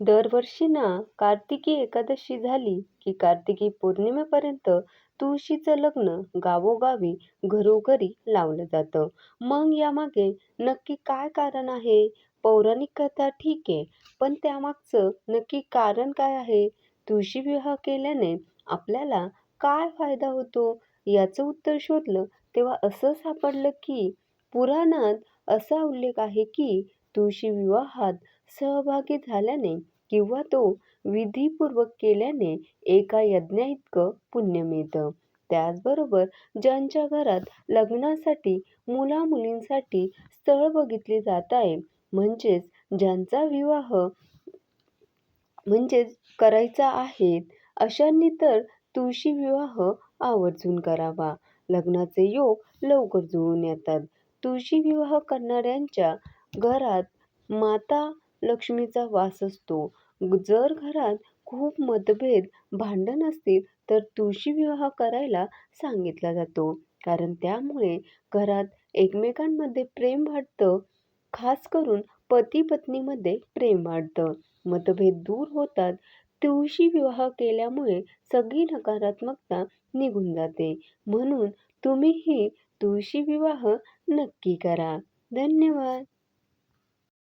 दरवर्षी ना कार्तिकी एकादशी झाली की कार्तिकी पौर्णिमेपर्यंत तुळशीचं लग्न गावोगावी घरोघरी लावलं जातं. मग यामागे नक्की काय कारण आहे? पौराणिक कथा ठीक आहे, पण त्यामागचं नक्की कारण काय आहे? तुळशी विवाह केल्याने आपल्याला काय फायदा होतो? याचं उत्तर शोधलं तेव्हा असं सापडलं की पुराणात असा उल्लेख आहे की तुळशी विवाहात सहभागी झाल्याने किंवा तो विधीपूर्वक केल्याने एका यज्ञाइतकं पुण्य मिळतं. त्याचबरोबर ज्यांच्या घरात लग्नासाठी मुला-मुलींसाठी स्थळ बघितले जात आहे, म्हणजेच ज्यांचा विवाह करायचा आहे, अशांनी तर तुळशी विवाह आवर्जून करावा. लग्नाचे योग लवकर जुळून येतात. तुळशी विवाह करणाऱ्यांच्या घरात माता लक्ष्मीचा वास असतो. जर घरात खूप मतभेद, भांडण असतील तर तुळशी विवाह करायला सांगितला जातो. कारण त्यामुळे घरात एकमेकांमध्ये प्रेम वाढतं. खास करून पती-पत्नीमध्ये प्रेम वाढतं. मतभेद दूर होतात. तुळशी विवाह केल्यामुळे सगळी नकारात्मकता निघून जाते. म्हणून तुम्हीही तुळशी विवाह नक्की करा. धन्यवाद.